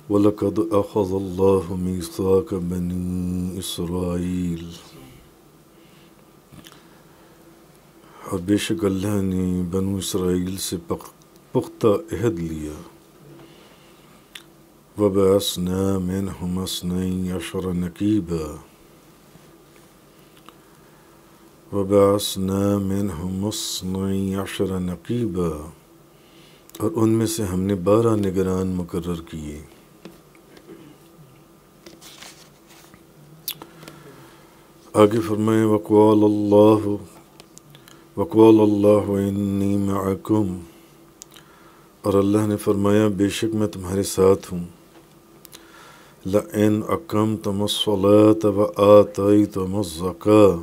وَلَقَدْ أَخَذَ اللَّهُ مِيثَاقَ بَنِي إِسرائیل، اور بے شک اللہ نے بنو اسرائیل سے پختہ عہد لیا۔ وَبَعَثْنَا مِنْهُمْ اثْنَيْ عَشَرَ نَقِيبًا، وَبَعَثْنَا مِنْهُمْ اثْنَيْ عَشَرَ نَقِيبًا، اور ان میں سے ہم نے 12 نگران مقرر کیے۔ آگے فرمائیں وَقَالَ اللَّهُ إِنِّي مَعَكُمْ، اور اللہ نے فرمایا بے شک میں تمہارے ساتھ ہوں۔ لَئِنْ أَقَمْتُمُ الصَّلَاةَ وَآتَيْتُمُ الزَّكَاةَ،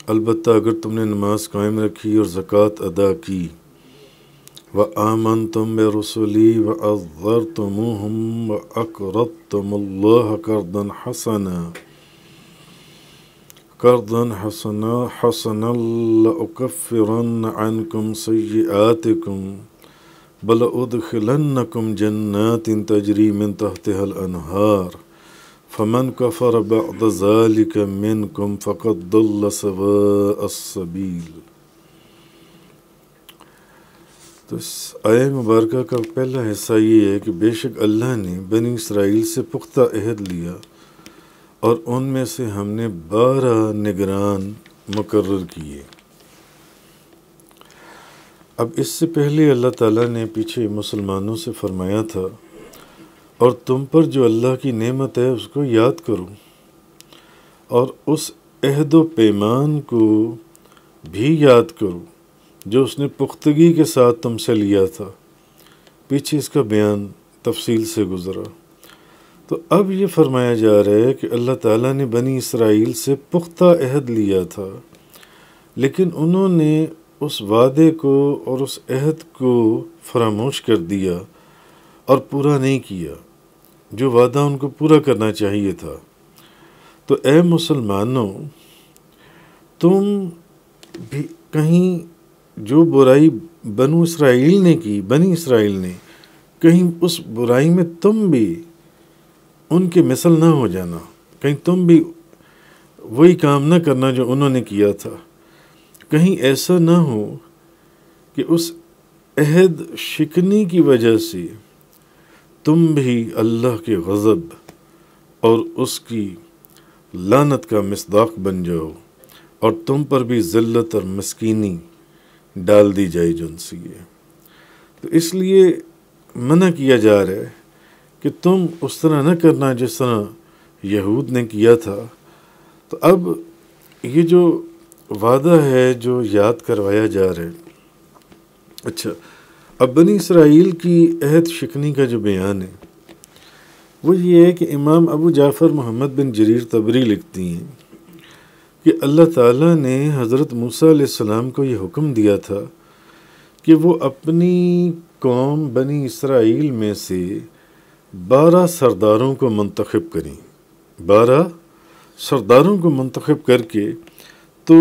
البتہ اگر تم نے نماز قائم رکھی اور زکوٰۃ ادا کی۔ وَآمَنْتُمْ بِرُسُلِي وَعَزَّرْتُمُوهُمْ وَأَقْرَضْتُمُ اللَّهَ قرضا حسنا لأكفرن عنكم سيئاتكم ولأدخلنكم جنات تجري من تحتها الأنهار فمن كفر بعد ذلك منكم فقد ضل سواء السبيل۔ تو اس آیہ مبارکہ کا پہلا حصہ یہ ہے کہ بے شک اللہ نے بنی اسرائیل سے پختہ عہد لیا اور ان میں سے ہم نے 12 نگران مقرر کیے۔ اب اس سے پہلے اللہ تعالیٰ نے پیچھے مسلمانوں سے فرمایا تھا اور تم پر جو اللہ کی نعمت ہے اس کو یاد کرو اور اس عہد و پیمان کو بھی یاد کرو جو اس نے پختگی کے ساتھ تم سے لیا تھا۔ پیچھے اس کا بیان تفصیل سے گزرا۔ تو اب یہ فرمایا جا رہا ہے کہ اللہ تعالیٰ نے بنی اسرائیل سے پختہ عہد لیا تھا، لیکن انہوں نے اس وعدے کو اور اس عہد کو فراموش کر دیا اور پورا نہیں کیا جو وعدہ ان کو پورا کرنا چاہیے تھا۔ تو اے مسلمانوں، تم بھی کہیں جو برائی بنی اسرائیل نے کہیں اس برائی میں تم بھی ان کے مثل نہ ہو جانا، کہیں تم بھی وہی کام نہ کرنا جو انہوں نے کیا تھا۔ کہیں ایسا نہ ہو کہ اس عہد شکنی کی وجہ سے تم بھی اللہ کے غضب اور اس کی لعنت کا مصداق بن جاؤ اور تم پر بھی ذلت اور مسکینی ڈال دی جائے جن سے یہ۔ تو اس لیے منع کیا جا رہا ہے کہ تم اس طرح نہ کرنا جس طرح یہود نے کیا تھا۔ تو اب یہ جو وعدہ ہے جو یاد کروایا جا رہا ہے، اچھا اب بنی اسرائیل کی عہد شکنی کا جو بیان ہے وہ یہ ہے کہ امام ابو جعفر محمد بن جریر طبری لکھتی ہیں کہ اللہ تعالیٰ نے حضرت موسیٰ علیہ السلام کو یہ حکم دیا تھا کہ وہ اپنی قوم بنی اسرائیل میں سے 12 سرداروں کو منتخب کریں، 12 سرداروں کو منتخب کر کے تو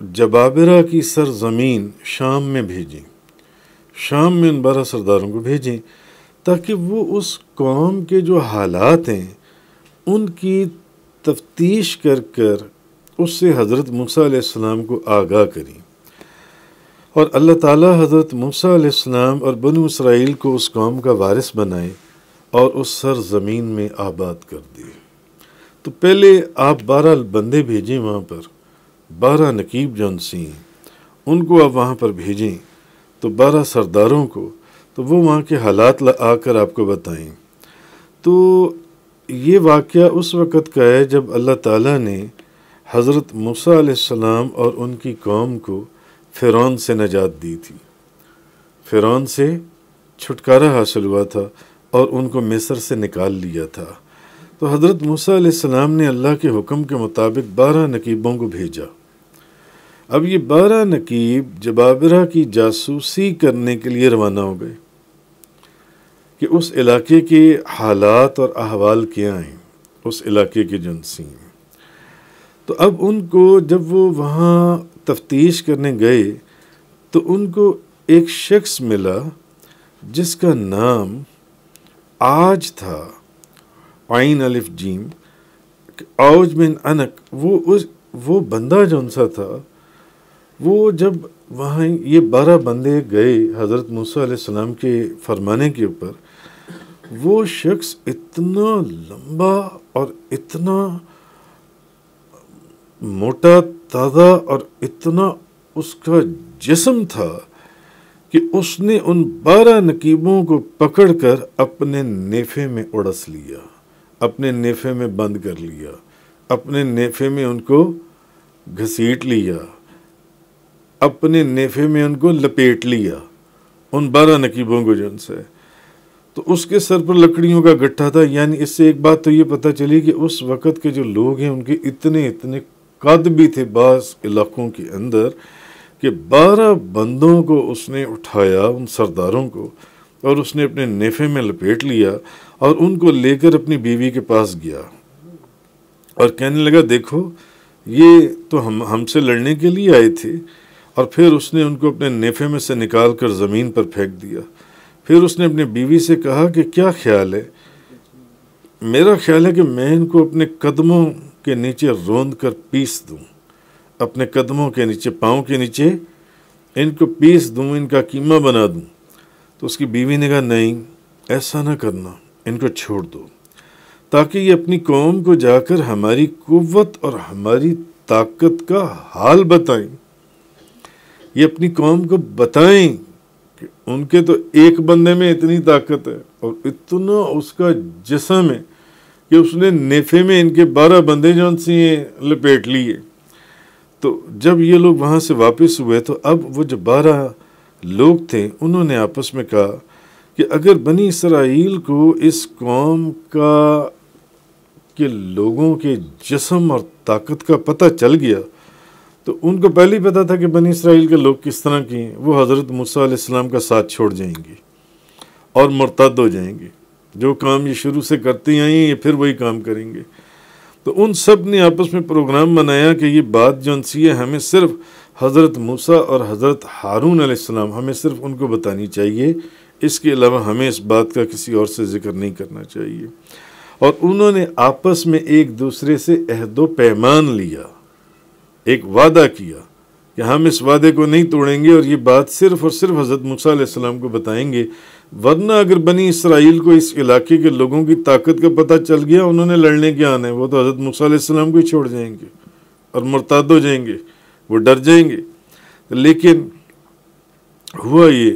جبابرہ کی سرزمین شام میں بھیجیں، شام میں ان 12 سرداروں کو بھیجیں تاکہ وہ اس قوم کے جو حالات ہیں ان کی تفتیش کر اس سے حضرت موسیٰ علیہ السلام کو آگاہ کریں۔ اور اللہ تعالیٰ حضرت موسیٰ علیہ السلام اور بنو اسرائیل کو اس قوم کا وارث بنائے اور اس سرزمین میں آباد کر دیے۔ تو پہلے آپ 12 بندے بھیجیں وہاں پر، 12 نقیب جو انسی ہیں ان کو آپ وہاں پر بھیجیں، تو 12 سرداروں کو، تو وہ وہاں کے حالات آ کر آپ کو بتائیں۔ تو یہ واقعہ اس وقت کا ہے جب اللہ تعالیٰ نے حضرت موسیٰ علیہ السلام اور ان کی قوم کو فرعون سے نجات دی تھی، فرعون سے چھٹکارا حاصل ہوا تھا اور ان کو مصر سے نکال لیا تھا۔ تو حضرت موسیٰ علیہ السلام نے اللہ کے حکم کے مطابق 12 نقیبوں کو بھیجا۔ اب یہ 12 نقیب جبابرہ کی جاسوسی کرنے کے لیے روانہ ہو گئے کہ اس علاقے کے حالات اور احوال کیا ہیں، اس علاقے کے جنسی ہیں۔ تو اب ان کو جب وہ وہاں تفتیش کرنے گئے تو ان کو ایک شخص ملا جس کا نام آج تھا، عین الف جیم، اوج من انک، وہ بندہ جون سا تھا، وہ جب وہاں یہ 12 بندے گئے حضرت موسیٰ علیہ السلام کے فرمانے کے اوپر، وہ شخص اتنا لمبا اور اتنا موٹا تازہ اور اتنا اس کا جسم تھا کہ اس نے ان 12 نقیبوں کو پکڑ کر اپنے نیفے میں اڑس لیا، اپنے نیفے میں بند کر لیا، اپنے نیفے میں ان کو گھسیٹ لیا، اپنے نیفے میں ان کو لپیٹ لیا، ان 12 نقیبوں کو جن سے. تو اس کے سر پر لکڑیوں کا گٹھا تھا. یعنی اس سے ایک بات تو یہ پتہ چلی کہ اس وقت کے جو لوگ ہیں ان کے اتنے قد بھی تھے بعض علاقوں کے اندر کہ 12 بندوں کو اس نے اٹھایا، ان سرداروں کو، اور اس نے اپنے نیفے میں لپیٹ لیا اور ان کو لے کر اپنی بیوی کے پاس گیا اور کہنے لگا دیکھو یہ تو ہم سے لڑنے کے لیے آئے تھے. اور پھر اس نے ان کو اپنے نیفے میں سے نکال کر زمین پر پھینک دیا. پھر اس نے اپنی بیوی سے کہا کہ کیا خیال ہے؟ میرا خیال ہے کہ میں ان کو اپنے قدموں کے نیچے روند کر پیس دوں، اپنے قدموں کے نیچے، پاؤں کے نیچے ان کو پیس دوں، ان کا قیمہ بنا دوں. تو اس کی بیوی نے کہا نہیں، ایسا نہ کرنا، ان کو چھوڑ دو، تاکہ یہ اپنی قوم کو جا کر ہماری قوت اور ہماری طاقت کا حال بتائیں. یہ اپنی قوم کو بتائیں کہ ان کے تو ایک بندے میں اتنی طاقت ہے اور اتنا اس کا جسم ہے کہ اس نے نیفے میں ان کے 12 بندے جون سے لپیٹ لیے. تو جب یہ لوگ وہاں سے واپس ہوئے تو اب وہ جو 12 لوگ تھے انہوں نے آپس میں کہا کہ اگر بنی اسرائیل کو اس قوم کے لوگوں کے جسم اور طاقت کا پتہ چل گیا تو ان کو پہلے ہی پتا تھا کہ بنی اسرائیل کے لوگ کس طرح کی ہیں. وہ حضرت موسیٰ علیہ السلام کا ساتھ چھوڑ جائیں گے اور مرتد ہو جائیں گے. جو کام یہ شروع سے کرتے آئے ہیں یہ پھر وہی کام کریں گے. تو ان سب نے آپس میں پروگرام بنایا کہ یہ بات جو سی ہے ہمیں صرف حضرت موسیٰ اور حضرت ہارون علیہ السلام، ہمیں صرف ان کو بتانی چاہیے، اس کے علاوہ ہمیں اس بات کا کسی اور سے ذکر نہیں کرنا چاہیے. اور انہوں نے آپس میں ایک دوسرے سے عہد و پیمان لیا، ایک وعدہ کیا کہ ہم اس وعدے کو نہیں توڑیں گے اور یہ بات صرف اور صرف حضرت موسیٰ علیہ السلام کو بتائیں گے، ورنہ اگر بنی اسرائیل کو اس علاقے کے لوگوں کی طاقت کا پتہ چل گیا انہوں نے لڑنے کے آنا ہے، وہ تو حضرت موسیٰ علیہ السلام کو ہی چھوڑ جائیں گے اور مرتد ہو جائیں گے، وہ ڈر جائیں گے. لیکن ہوا یہ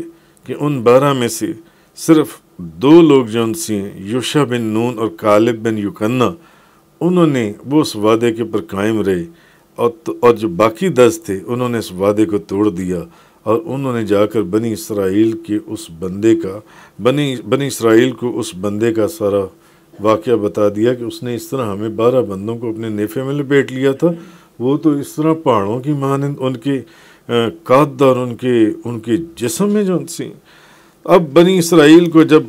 کہ ان 12 میں سے صرف 2 لوگ جو سے یوشع بن نون اور کالب بن یکنہ، انہوں نے وہ اس وعدے کے پر قائم رہے اور جو باقی 10 تھے انہوں نے اس وعدے کو توڑ دیا اور انہوں نے جا کر بنی اسرائیل کو اس بندے کا سارا واقعہ بتا دیا کہ اس نے اس طرح ہمیں 12 بندوں کو اپنے نیفے میں لپیٹ لیا تھا. وہ تو اس طرح پہاڑوں کی مانند ان کے قد اور ان کے جسم میں جو ان سے. اب بنی اسرائیل کو جب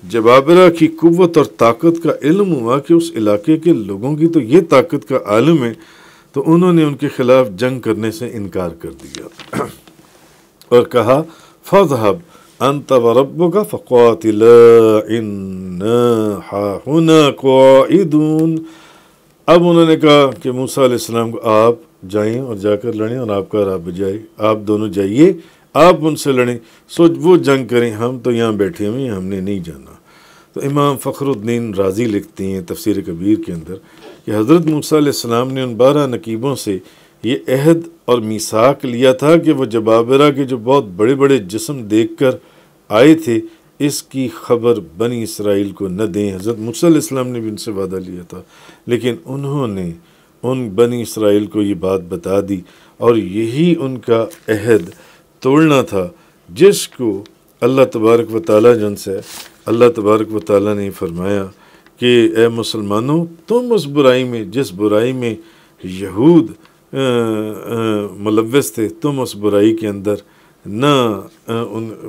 جبابرہ کی قوت اور طاقت کا علم ہوا کہ اس علاقے کے لوگوں کی تو یہ طاقت کا عالم ہے، تو انہوں نے ان کے خلاف جنگ کرنے سے انکار کر دیا اور کہا فَاذْهَبْ أَنْتَ وَرَبُّكَ فَقَاتِلَا إِنَّا هَاهُنَا قَاعِدُونَ. اب انہوں نے کہا کہ موسیٰ علیہ السلام کو آپ جائیں اور جا کر لڑیں اور آپ کا رب جائے، آپ دونوں جائیے، آپ ان سے لڑیں، وہ جنگ کریں، ہم تو یہاں بیٹھے ہوئے ہیں، ہم نے نہیں جانا. تو امام فخر الدین رازی لکھتے ہیں تفسیر کبیر کے اندر کہ حضرت موسیٰ علیہ السلام نے ان 12 نقیبوں سے یہ عہد اور میثاق لیا تھا کہ وہ جبابرہ کے جو بہت بڑے بڑے جسم دیکھ کر آئے تھے اس کی خبر بنی اسرائیل کو نہ دیں. حضرت موسیٰ علیہ السلام نے بھی ان سے وعدہ لیا تھا، لیکن انہوں نے ان بنی اسرائیل کو یہ بات بتا دی اور یہی ان کا عہد توڑنا تھا جس کو اللہ تبارک و تعالیٰ جن سے اللہ تبارک و تعالیٰ نے فرمایا کہ اے مسلمانوں تم اس برائی میں جس برائی میں یہود ملوث تھے تم اس برائی کے اندر نہ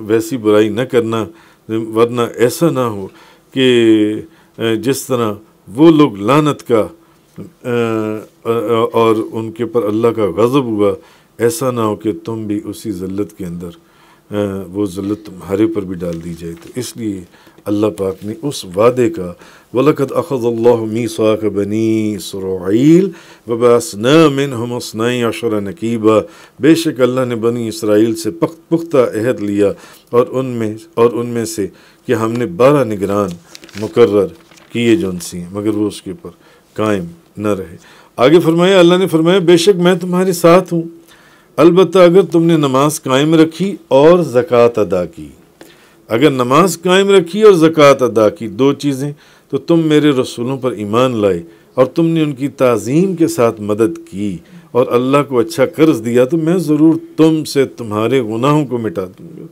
ویسی برائی نہ کرنا، ورنہ ایسا نہ ہو کہ جس طرح وہ لوگ لعنت کا اور ان کے پر اللہ کا غضب ہوا، ایسا نہ ہو کہ تم بھی اسی ذلت کے اندر وہ ذلت تمہارے پر بھی ڈال دی جائے۔ تو اس لیے اللہ پاک نے اس وعدے کا وَلَقَدْ أَخَذَ اللَّهُ مِيثَاقَ بَنِي إِسْرَائِيلَ وَبَعَثْنَا مِنْهُمْ اثْنَيْ عَشَرَ نَقِيبًا، بے شک اللہ نے بنی اسرائیل سے پختہ عہد لیا اور ان میں سے کہ ہم نے 12 نگران مقرر کیے جو ان سے ہیں، مگر وہ اس کے اوپر قائم نہ رہے۔ آگے فرمایا، اللہ نے فرمایا بے شک میں تمہارے ساتھ ہوں، البتہ اگر تم نے نماز قائم رکھی اور زکوٰۃ ادا کی۔ اگر نماز قائم رکھی اور زکوٰۃ ادا کی، 2 چیزیں، تو تم میرے رسولوں پر ایمان لائے اور تم نے ان کی تعظیم کے ساتھ مدد کی اور اللہ کو اچھا قرض دیا، تو میں ضرور تم سے تمہارے گناہوں کو مٹا دوں گا۔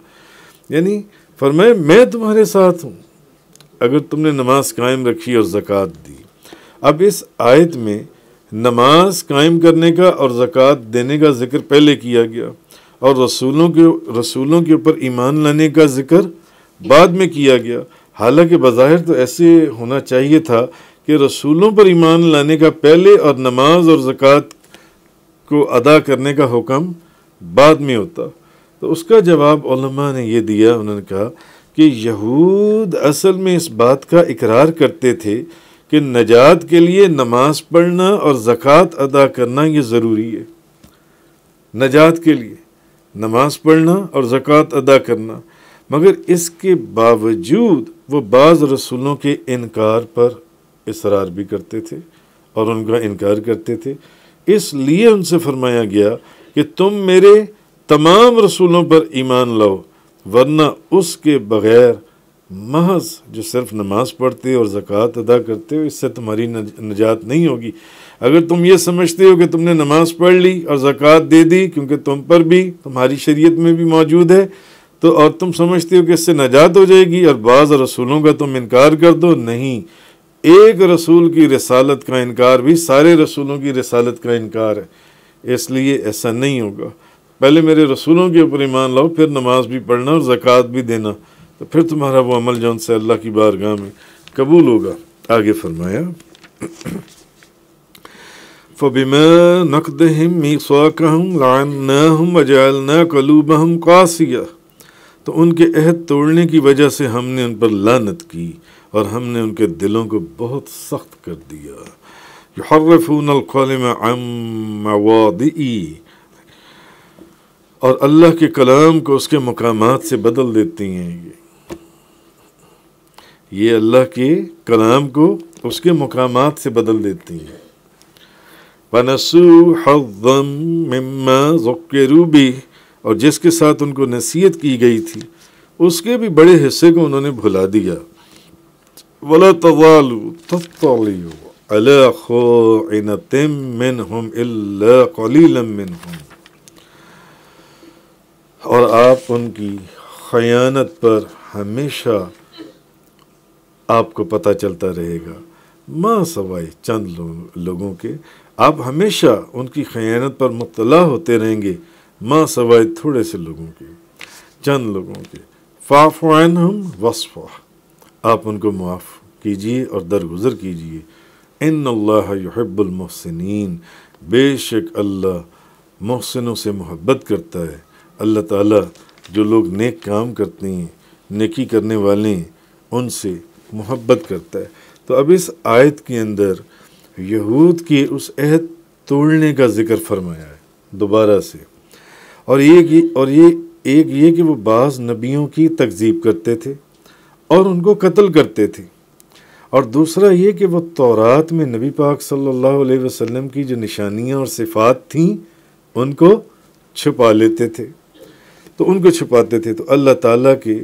یعنی فرمایا میں تمہارے ساتھ ہوں اگر تم نے نماز قائم رکھی اور زکوٰۃ دی۔ اب اس آیت میں نماز قائم کرنے کا اور زکوٰۃ دینے کا ذکر پہلے کیا گیا اور رسولوں کے اوپر ایمان لانے کا ذکر بعد میں کیا گیا۔ حالانکہ بظاہر تو ایسے ہونا چاہیے تھا کہ رسولوں پر ایمان لانے کا پہلے اور نماز اور زکوٰۃ کو ادا کرنے کا حکم بعد میں ہوتا۔ تو اس کا جواب علماء نے یہ دیا، انہوں نے کہا کہ یہود اصل میں اس بات کا اقرار کرتے تھے کہ نجات کے لیے نماز پڑھنا اور زکوٰۃ ادا کرنا یہ ضروری ہے۔ نجات کے لیے نماز پڑھنا اور زکوٰۃ ادا کرنا، مگر اس کے باوجود وہ بعض رسولوں کے انکار پر اصرار بھی کرتے تھے اور ان کا انکار کرتے تھے۔ اس لیے ان سے فرمایا گیا کہ تم میرے تمام رسولوں پر ایمان لاؤ، ورنہ اس کے بغیر محض جو صرف نماز پڑھتے اور زکوٰۃ ادا کرتے ہو، اس سے تمہاری نجات نہیں ہوگی۔ اگر تم یہ سمجھتے ہو کہ تم نے نماز پڑھ لی اور زکوٰۃ دے دی کیونکہ تم پر بھی تمہاری شریعت میں بھی موجود ہے، تو اور تم سمجھتے ہو کہ اس سے نجات ہو جائے گی اور بعض رسولوں کا تم انکار کر دو، نہیں، ایک رسول کی رسالت کا انکار بھی سارے رسولوں کی رسالت کا انکار ہے۔ اس لیے ایسا نہیں ہوگا، پہلے میرے رسولوں کے اوپر ایمان لاؤ، پھر نماز بھی پڑھنا اور زکوٰۃ بھی دینا، تو پھر تمہارا وہ عمل جو ان سے اللہ کی بارگاہ میں قبول ہوگا۔ آگے فرمایا فَبِمَا نَقْضِهِمْ مِيثَاقَهُمْ لَعَنَّاهُمْ وَجَعَلْنَا قُلُوبَهُمْ قَاسِيَةً، تو ان کے عہد توڑنے کی وجہ سے ہم نے ان پر لعنت کی اور ہم نے ان کے دلوں کو بہت سخت کر دیا۔ يُحَرِّفُونَ الْكَلِمَ عَن مَّوَاضِعِهِ، اور اللہ کے کلام کو اس کے مقامات سے بدل دیتی ہیں۔ یہ اللہ کے کلام کو اس کے مقامات سے بدل دیتی ہیں۔ وَنَسُوا حَظًّا مِّمَّا ذُكِّرُوا بِهِ، اور جس کے ساتھ ان کو نصیحت کی گئی تھی اس کے بھی بڑے حصے کو انہوں نے بھلا دیا۔ وَلَا تَزَالُ تَطَّلِعُ عَلَىٰ خَائِنَةٍ مِّنْهُمْ إِلَّا قَلِيلًا مِّنْهُمْ، اور آپ ان کی خیانت پر ہمیشہ آپ کو پتہ چلتا رہے گا، ماں سوائے چند لوگوں کے، آپ ہمیشہ ان کی خیانت پر مطلع ہوتے رہیں گے، ماں سوائے تھوڑے سے لوگوں کے، چند لوگوں کے۔ فاعف عنہم واصفح، آپ ان کو معاف کیجئے اور درگزر کیجئے۔ ان اللہ یحب المحسنین، بے شک اللہ محسنوں سے محبت کرتا ہے۔ اللہ تعالیٰ جو لوگ نیک کام کرتے ہیں، نیکی کرنے والے ہیں، ان سے محبت کرتا ہے۔ تو اب اس آیت کے اندر یہود کے اس عہد توڑنے کا ذکر فرمایا ہے دوبارہ سے، اور ایک یہ کہ وہ بعض نبیوں کی تکذیب کرتے تھے اور ان کو قتل کرتے تھے، اور دوسرا یہ کہ وہ تورات میں نبی پاک صلی اللہ علیہ وسلم کی جو نشانیاں اور صفات تھیں ان کو چھپا لیتے تھے، تو ان کو چھپاتے تھے۔ تو اللہ تعالیٰ کے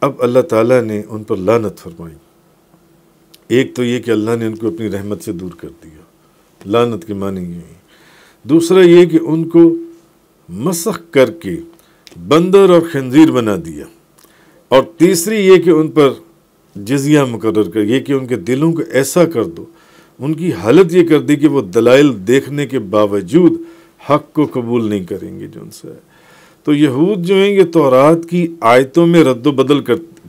اب اللہ تعالیٰ نے ان پر لعنت فرمائی۔ ایک تو یہ کہ اللہ نے ان کو اپنی رحمت سے دور کر دیا، لعنت کے معنی یہ ہیں۔ دوسرا یہ کہ ان کو مسخ کر کے بندر اور خنزیر بنا دیا، اور تیسری یہ کہ ان پر جزیہ مقرر کر، یہ کہ ان کے دلوں کو ایسا کر دو، ان کی حالت یہ کر دی کہ وہ دلائل دیکھنے کے باوجود حق کو قبول نہیں کریں گے جو ان سے ہے۔ تو یہود جو ہیں یہ تورات کی آیتوں میں رد و بدل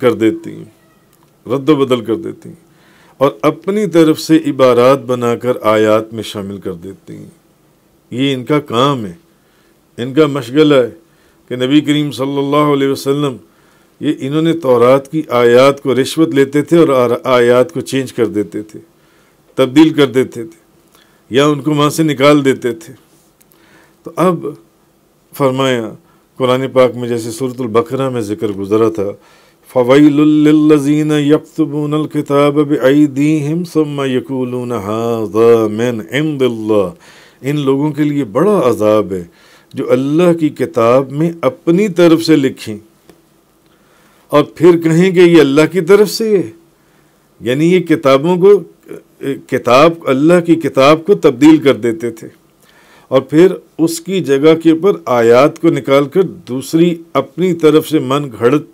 کر دیتی ہیں اور اپنی طرف سے عبارات بنا کر آیات میں شامل کر دیتی ہیں۔ یہ ان کا کام ہے، ان کا مشغلہ ہے کہ نبی کریم صلی اللہ علیہ وسلم انہوں نے تورات کی آیات کو رشوت لیتے تھے اور آیات کو چینج کر دیتے تھے، تبدیل کر دیتے تھے، یا ان کو وہاں سے نکال دیتے تھے۔ تو اب فرمایا قرآن پاک میں جیسے سورۃ البقرہ میں ذکر گزرا تھا، فَوَيْلٌ لِّلَّذِينَ يَكْتُبُونَ الْكِتَابَ بِأَيْدِيهِمْ ثُمَّ يَقُولُونَ هَٰذَا مِنْ عِندِ اللَّهِ، ان لوگوں کے لیے بڑا عذاب ہے جو اللہ کی کتاب میں اپنی طرف سے لکھیں اور پھر کہیں کہ یہ اللہ کی طرف سے ہے، یعنی یہ کتابوں کو اللہ کی کتاب کو تبدیل کر دیتے تھے اور پھر اس کی جگہ کے اوپر آیات کو نکال کر دوسری اپنی طرف سے من گھڑت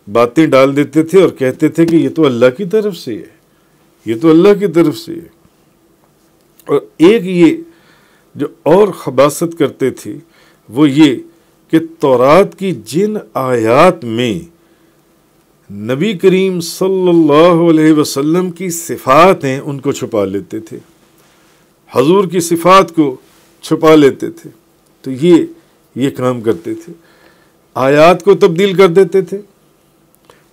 باتیں ڈال دیتے تھے اور کہتے تھے کہ یہ تو اللہ کی طرف سے ہے، یہ تو اللہ کی طرف سے ہے۔ اور ایک یہ جو اور خباثت کرتے تھے وہ یہ کہ تورات کی جن آیات میں نبی کریم صلی اللہ علیہ وسلم کی صفات ہیں ان کو چھپا لیتے تھے، حضور کی صفات کو چھپا لیتے تھے، تو یہ کام کرتے تھے، آیات کو تبدیل کر دیتے تھے،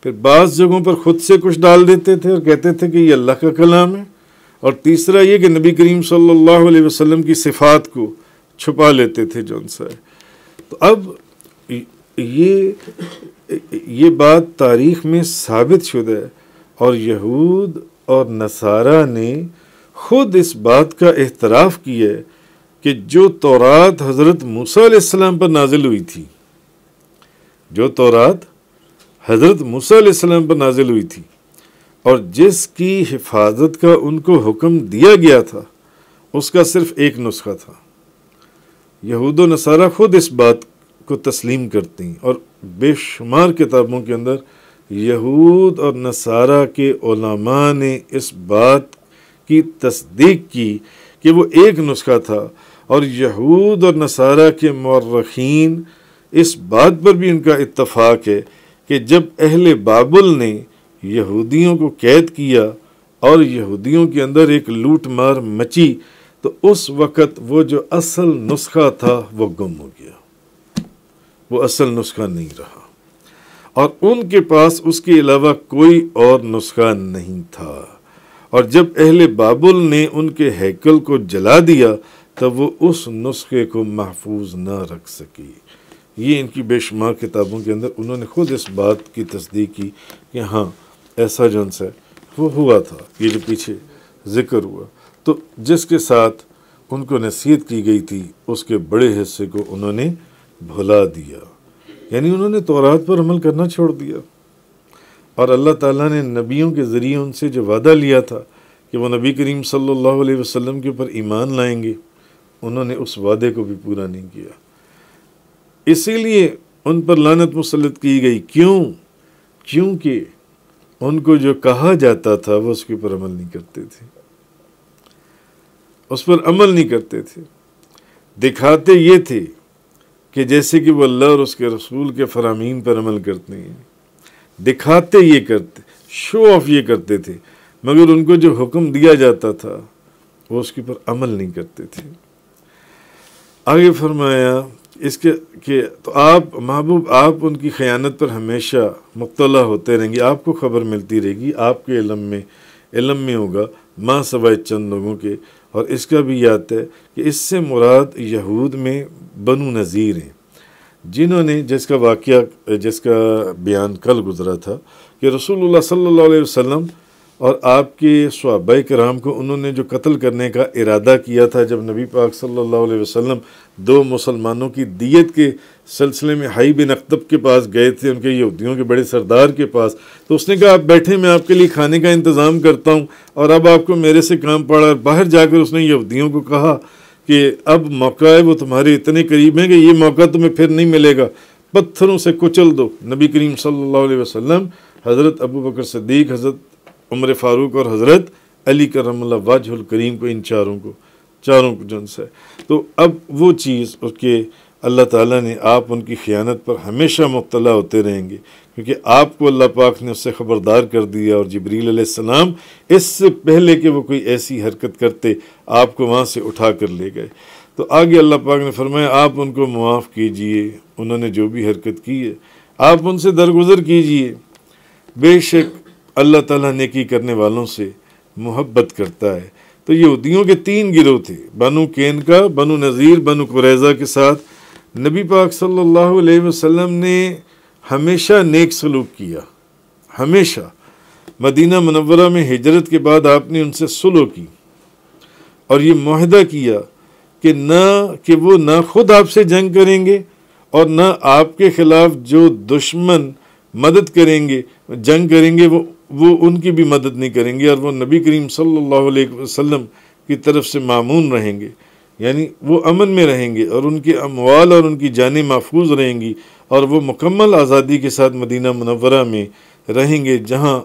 پھر بعض جگہوں پر خود سے کچھ ڈال دیتے تھے اور کہتے تھے کہ یہ اللہ کا کلام ہے، اور تیسرا یہ کہ نبی کریم صلی اللہ علیہ وسلم کی صفات کو چھپا لیتے تھے جون سا ہے۔ تو اب یہ بات تاریخ میں ثابت شدہ ہے، اور یہود اور نصارہ نے خود اس بات کا اعتراف کیا ہے کہ جو تورات حضرت موسیٰ علیہ السلام پر نازل ہوئی تھی، جو تورات حضرت موسیٰ علیہ السلام پر نازل ہوئی تھی اور جس کی حفاظت کا ان کو حکم دیا گیا تھا، اس کا صرف ایک نسخہ تھا۔ یہود و نصارہ خود اس بات کو تسلیم کرتے ہیں، اور بے شمار کتابوں کے اندر یہود اور نصارہ کے علماء نے اس بات کی تصدیق کی کہ وہ ایک نسخہ تھا، اور یہود اور نصارہ کے مورخین اس بات پر بھی ان کا اتفاق ہے کہ جب اہل بابل نے یہودیوں کو قید کیا اور یہودیوں کے اندر ایک لوٹ مار مچی، تو اس وقت وہ جو اصل نسخہ تھا وہ گم ہو گیا، وہ اصل نسخہ نہیں رہا، اور ان کے پاس اس کے علاوہ کوئی اور نسخہ نہیں تھا، اور جب اہل بابل نے ان کے ہیکل کو جلا دیا تب وہ اس نسخے کو محفوظ نہ رکھ سکی۔ یہ ان کی بے شمار کتابوں کے اندر انہوں نے خود اس بات کی تصدیق کی کہ ہاں ایسا جون سا وہ ہوا تھا، یہ جو پیچھے ذکر ہوا۔ تو جس کے ساتھ ان کو نصیحت کی گئی تھی اس کے بڑے حصے کو انہوں نے بھلا دیا، یعنی انہوں نے تورات پر عمل کرنا چھوڑ دیا، اور اللہ تعالیٰ نے نبیوں کے ذریعے ان سے جو وعدہ لیا تھا کہ وہ نبی کریم صلی اللہ علیہ وسلم کے اوپر ایمان لائیں گے، انہوں نے اس وعدے کو بھی پورا نہیں کیا، اسی لیے ان پر لعنت مسلط کی گئی۔ کیونکہ ان کو جو کہا جاتا تھا وہ اس کے اوپر عمل نہیں کرتے تھے، اس پر عمل نہیں کرتے تھے، دکھاتے یہ تھے کہ جیسے کہ وہ اللہ اور اس کے رسول کے فرامین پر عمل کرتے ہیں، دکھاتے یہ کرتے، شو آف یہ کرتے تھے، مگر ان کو جو حکم دیا جاتا تھا وہ اس کے اوپر عمل نہیں کرتے تھے۔ آگے فرمایا اس کے کہ تو آپ محبوب آپ ان کی خیانت پر ہمیشہ مطلع ہوتے رہیں گے، آپ کو خبر ملتی رہے گی، آپ کے علم میں ہوگا ماں سوائے چند لوگوں کے۔ اور اس کا بھی یاد ہے کہ اس سے مراد یہود میں بنو نذیر ہیں، جنہوں نے جس کا بیان کل گزرا تھا کہ رسول اللہ صلی اللہ علیہ وسلم اور آپ کے صحابہ کرام کو انہوں نے جو قتل کرنے کا ارادہ کیا تھا، جب نبی پاک صلی اللہ علیہ وسلم 2 مسلمانوں کی دیت کے سلسلے میں حی بن اخطب کے پاس گئے تھے، ان کے یہودیوں کے بڑے سردار کے پاس، تو اس نے کہا آپ بیٹھے، میں آپ کے لیے کھانے کا انتظام کرتا ہوں، اور اب آپ کو میرے سے کام پڑا۔ باہر جا کر اس نے یہودیوں کو کہا کہ اب موقع ہے، وہ تمہارے اتنے قریب ہیں کہ یہ موقع تمہیں پھر نہیں ملے گا، پتھروں سے کچل دو۔ نبی کریم صلی اللہ علیہ وسلم، حضرت ابو بکر صدیق، حضرت عمر فاروق اور حضرت علی کرم اللہ وجہ الکریم کو، ان چاروں کو جن سے، تو اب وہ چیز اس کے اللہ تعالیٰ نے آپ ان کی خیانت پر ہمیشہ مطلع ہوتے رہیں گے، کیونکہ آپ کو اللہ پاک نے اس سے خبردار کر دیا، اور جبریل علیہ السلام اس سے پہلے کہ وہ کوئی ایسی حرکت کرتے آپ کو وہاں سے اٹھا کر لے گئے۔ تو آگے اللہ پاک نے فرمایا آپ ان کو معاف کیجئے، انہوں نے جو بھی حرکت کی ہے آپ ان سے درگزر کیجئے، بے شک اللہ تعالیٰ نیکی کرنے والوں سے محبت کرتا ہے۔ تو یہودیوں کے 3 گروہ تھے، بنو قینقاع، بنو نذیر، بنو قریظہ کے ساتھ نبی پاک صلی اللہ علیہ وسلم نے ہمیشہ نیک سلوک کیا، ہمیشہ۔ مدینہ منورہ میں ہجرت کے بعد آپ نے ان سے صلح کی اور یہ معاہدہ کیا کہ وہ نہ خود آپ سے جنگ کریں گے اور نہ آپ کے خلاف جو دشمن مدد کریں گے، جنگ کریں گے، وہ ان کی بھی مدد نہیں کریں گے، اور وہ نبی کریم صلی اللہ علیہ وسلم کی طرف سے مامون رہیں گے، یعنی وہ امن میں رہیں گے اور ان کے اموال اور ان کی جانیں محفوظ رہیں گی، اور وہ مکمل آزادی کے ساتھ مدینہ منورہ میں رہیں گے، جہاں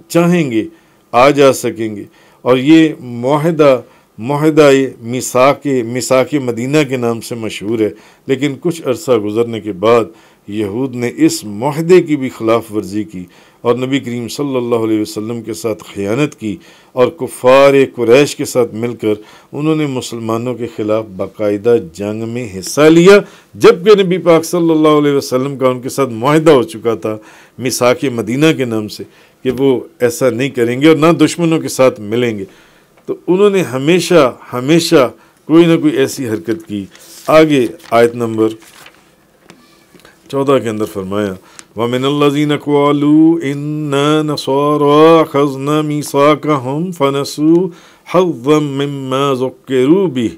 چاہیں گے آ جا سکیں گے۔ اور یہ معاہدہ میثاق مدینہ کے نام سے مشہور ہے، لیکن کچھ عرصہ گزرنے کے بعد یہود نے اس معاہدے کی بھی خلاف ورزی کی اور نبی کریم صلی اللہ علیہ وسلم کے ساتھ خیانت کی، اور کفار قریش کے ساتھ مل کر انہوں نے مسلمانوں کے خلاف باقاعدہ جنگ میں حصہ لیا، جبکہ نبی پاک صلی اللہ علیہ وسلم کا ان کے ساتھ معاہدہ ہو چکا تھا میثاق مدینہ کے نام سے کہ وہ ایسا نہیں کریں گے اور نہ دشمنوں کے ساتھ ملیں گے۔ تو انہوں نے ہمیشہ کوئی نہ کوئی ایسی حرکت کی۔ آگے آیت نمبر 14 کے اندر فرمایا وَمِنَ الَّذِينَ قَالُوا إِنَّا نَصَارَىٰ أَخَذْنَا مِيثَاقَهُمْ فَنَسُوا حَظًّا مِّمَّا ذُكِّرُوا بِهِ،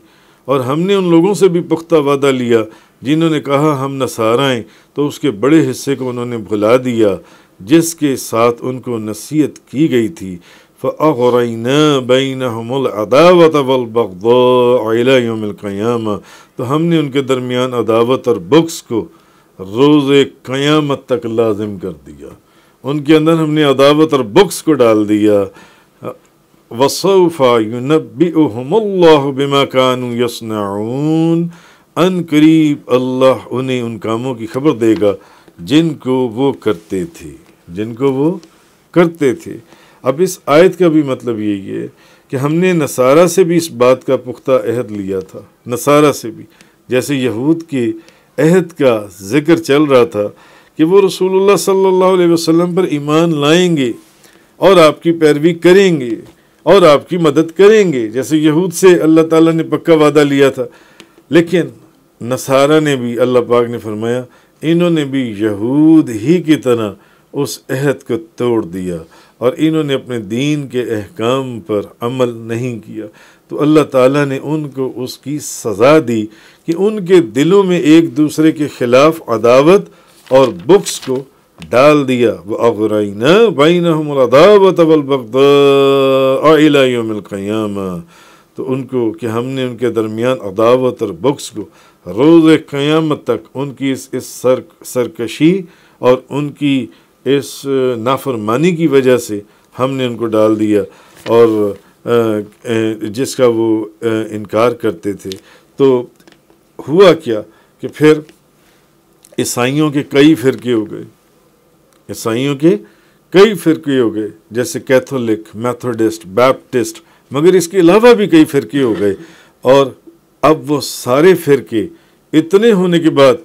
اور ہم نے ان لوگوں سے بھی پختہ وعدہ لیا جنہوں نے کہا ہم نصارہ ہیں، تو اس کے بڑے حصے کو انہوں نے بھلا دیا جس کے ساتھ ان کو نصیحت کی گئی تھی۔ فَأَغْرَيْنَا بَيْنَهُمُ الْعَدَاوَةَ وَالْبَغْضَاءَ إِلَىٰ يَوْمِ الْقِيَامَةِ، تو ہم نے ان کے درمیان عداوت اور بغض کو روز قیامت تک لازم کر دیا، ان کے اندر ہم نے عداوت اور بغض کو ڈال دیا۔ وَسَوْفَ يُنَبِّئُهُمُ اللَّهُ بِمَا كَانُوا يَصْنَعُونَ، ان قریب اللہ انہیں ان کاموں کی خبر دے گا جن کو وہ کرتے تھے۔ اب اس آیت کا بھی مطلب یہی ہے کہ ہم نے نصارہ سے بھی اس بات کا پختہ عہد لیا تھا، نصارہ سے بھی، جیسے یہود کے عہد کا ذکر چل رہا تھا کہ وہ رسول اللہ صلی اللہ علیہ وسلم پر ایمان لائیں گے اور آپ کی پیروی کریں گے اور آپ کی مدد کریں گے، جیسے یہود سے اللہ تعالیٰ نے پکا وعدہ لیا تھا۔ لیکن نصارہ نے بھی، اللہ پاک نے فرمایا، انہوں نے بھی یہود ہی کی طرح اس عہد کو توڑ دیا اور انہوں نے اپنے دین کے احکام پر عمل نہیں کیا، تو اللہ تعالیٰ نے ان کو اس کی سزا دی کہ ان کے دلوں میں ایک دوسرے کے خلاف عداوت اور بغض کو ڈال دیا۔ وَأَغْرَيْنَا بَيْنَهُمُ الْعَدَاوَةَ وَالْبَغْضَاءَ إِلَىٰ يَوْمِ الْقِيَامَةِ، تو ان کو کہ ہم نے ان کے درمیان عداوت اور بغض کو روز قیامت تک ان کی اس سرکشی اور ان کی اس نافرمانی کی وجہ سے ہم نے ان کو ڈال دیا، اور جس کا وہ انکار کرتے تھے۔ تو ہوا کیا کہ پھر عیسائیوں کے کئی فرقے ہو گئے، جیسے کیتھولک، میتھوڈسٹ، بیپٹسٹ، مگر اس کے علاوہ بھی کئی فرقے ہو گئے، اور اب وہ سارے فرقے اتنے ہونے کے بعد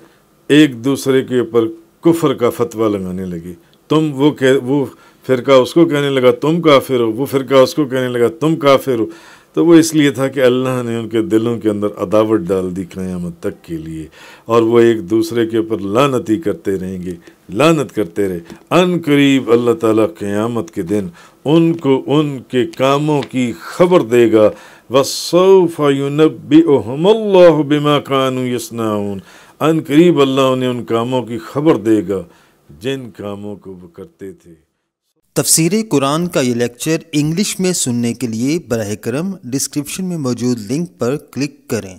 ایک دوسرے کے اوپر کفر کا فتویٰ لگانے لگے۔ وہ فرقہ اس کو کہنے لگا تم کافر ہو، وہ فرقہ اس کو کہنے لگا تم کافر ہو۔ تو وہ اس لیے تھا کہ اللہ نے ان کے دلوں کے اندر عداوت ڈال دی قیامت تک کے لیے، اور وہ ایک دوسرے کے اوپر لعنتی کرتے رہیں گے، لعنت کرتے رہے۔ ان قریب اللہ تعالیٰ قیامت کے دن ان کو ان کے کاموں کی خبر دے گا۔ وَسَوْفَ يُنَبِّئُهُمُ اللَّهُ بِمَا كَانُوا يَصْنَعُونَ، ان قریب اللہ انہیں ان کاموں کی خبر دے گا جن کاموں کو وہ کرتے تھے۔ تفسیر قرآن کا یہ لیکچر انگلش میں سننے کے لیے براہ کرم ڈسکرپشن میں موجود لنک پر کلک کریں۔